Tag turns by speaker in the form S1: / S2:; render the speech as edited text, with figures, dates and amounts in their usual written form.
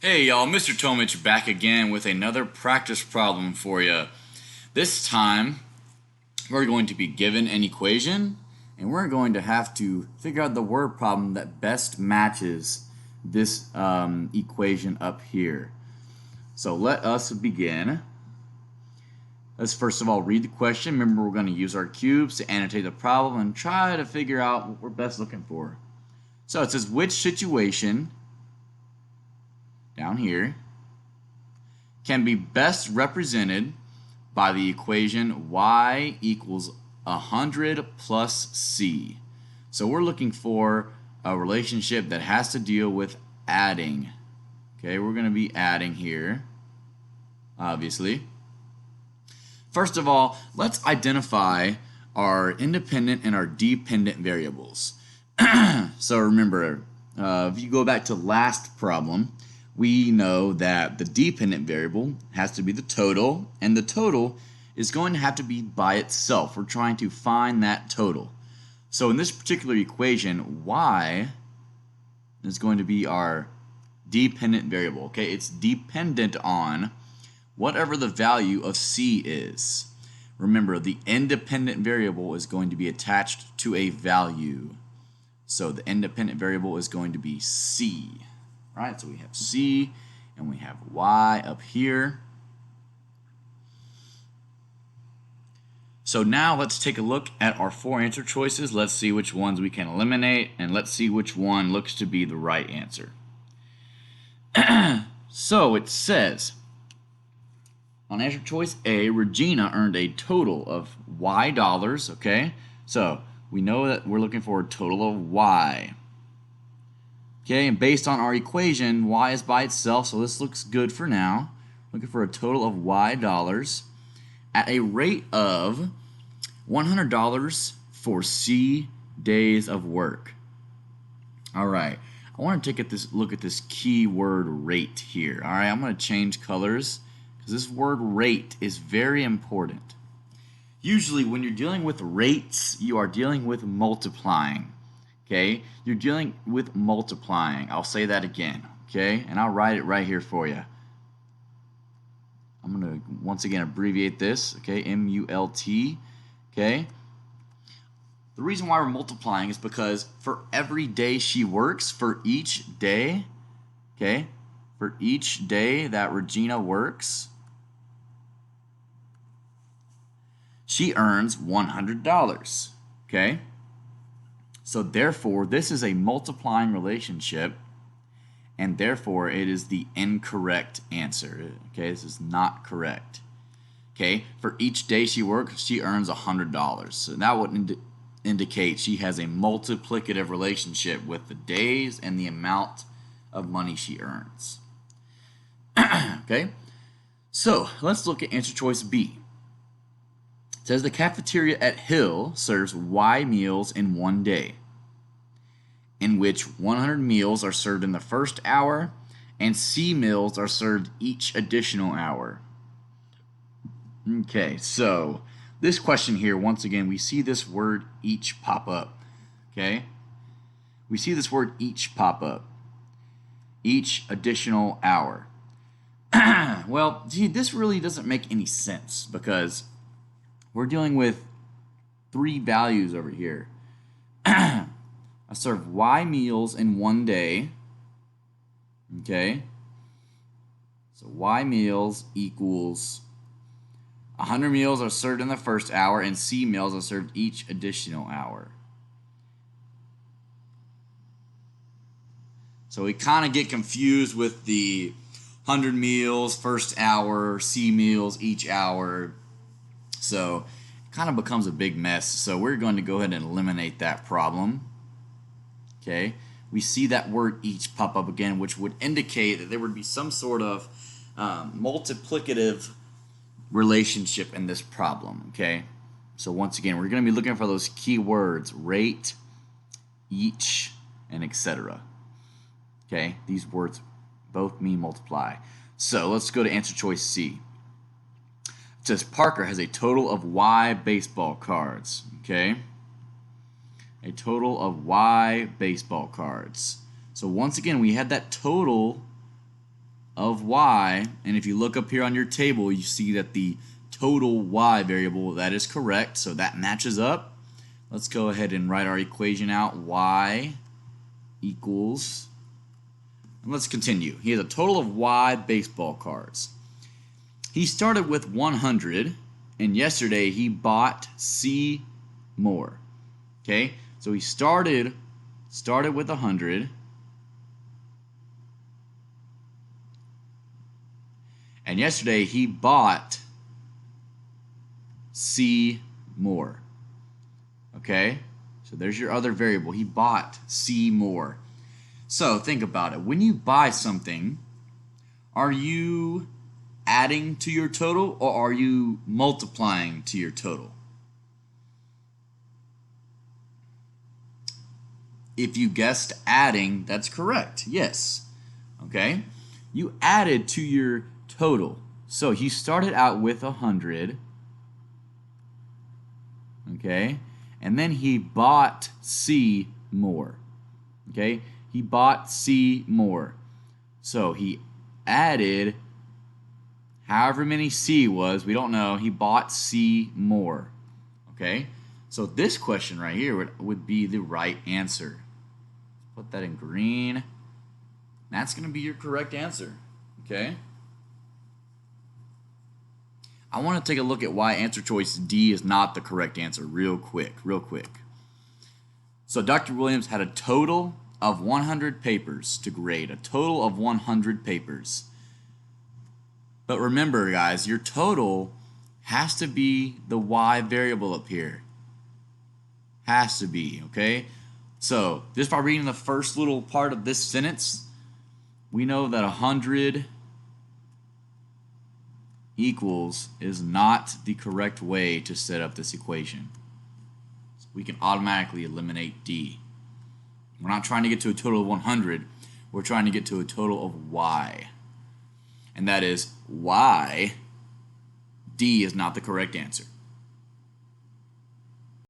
S1: Hey y'all, Mr. Tomich back again with another practice problem for you. This time, we're going to be given an equation and we're going to have to figure out the word problem that best matches this equation up here. So let us begin. Let's first of all read the question. Remember, we're going to use our cubes to annotate the problem and try to figure out what we're best looking for. So it says, which situation down here can be best represented by the equation y equals 100 plus c. So we're looking for a relationship that has to deal with adding. Okay, we're going to be adding here, obviously. First of all, let's identify our independent and our dependent variables. So remember, if you go back to last problem, we know that the dependent variable has to be the total, and the total is going to have to be by itself. We're trying to find that total. So in this particular equation, y is going to be our dependent variable. Okay, it's dependent on whatever the value of c is. Remember, the independent variable is going to be attached to a value. So the independent variable is going to be c. Right, so we have c and we have y up here. So now let's take a look at our four answer choices. Let's see which ones we can eliminate, and let's see which one looks to be the right answer. So it says, on answer choice A, Regina earned a total of y dollars, okay? So we know that we're looking for a total of y. Okay, and based on our equation, y is by itself, so this looks good for now. Looking for a total of y dollars at a rate of $100 for c days of work. All right, I want to take a look at this keyword rate here. All right, I'm going to change colors because this word rate is very important. Usually when you're dealing with rates, you are dealing with multiplying. Okay, you're dealing with multiplying. I'll say that again, okay? And I'll write it right here for you. I'm going to once again abbreviate this, okay? M-U-L-T, okay? The reason why we're multiplying is because for every day she works, for each day, okay? For each day that Regina works, she earns $100, okay? So therefore, this is a multiplying relationship, and therefore it is the incorrect answer. Okay, this is not correct. Okay, for each day she works, she earns $100. So that would indicate she has a multiplicative relationship with the days and the amount of money she earns. Okay, so let's look at answer choice B. It says the cafeteria at Hill serves Y meals in one day, in which 100 meals are served in the first hour and C meals are served each additional hour. Okay, so this question here, once again, we see this word each pop up. Okay, we see this word each pop up. Each additional hour. Well, gee, this really doesn't make any sense because we're dealing with three values over here. I serve Y meals in one day. Okay. So Y meals equals 100 meals are served in the first hour and C meals are served each additional hour. So we kind of get confused with the 100 meals first hour, C meals each hour. So it kind of becomes a big mess. So we're going to go ahead and eliminate that problem. Okay, we see that word each pop up again, which would indicate that there would be some sort of multiplicative relationship in this problem. Okay, so once again, we're going to be looking for those key words: rate, each, and etc. Okay, these words both mean multiply. So let's go to answer choice C. It says Parker has a total of Y baseball cards. Okay, a total of Y baseball cards. So once again, we had that total of y, and if you look up here on your table, you see that the total y variable, that is correct, so that matches up. Let's go ahead and write our equation out. Y equals, and let's continue. He has a total of y baseball cards. He started with 100, and yesterday he bought C more. Okay, so he started with 100, and yesterday he bought C more. Okay, so there's your other variable. He bought C more. So think about it. When you buy something, are you adding to your total or are you multiplying to your total? If you guessed adding, that's correct. Yes. Okay, you added to your total. So he started out with 100. Okay, and then he bought C more. Okay, he bought C more. So he added however many C was, we don't know, he bought C more. Okay, so this question right here would be the right answer. Put that in green. That's going to be your correct answer. Okay, I want to take a look at why answer choice D is not the correct answer real quick. So Dr. Williams had a total of 100 papers to grade, a total of 100 papers. But remember, guys, your total has to be the y variable up here. Has to be, okay? So just by reading the first little part of this sentence, we know that 100 equals is not the correct way to set up this equation. So we can automatically eliminate D. We're not trying to get to a total of 100. We're trying to get to a total of y. And that is y. D is not the correct answer.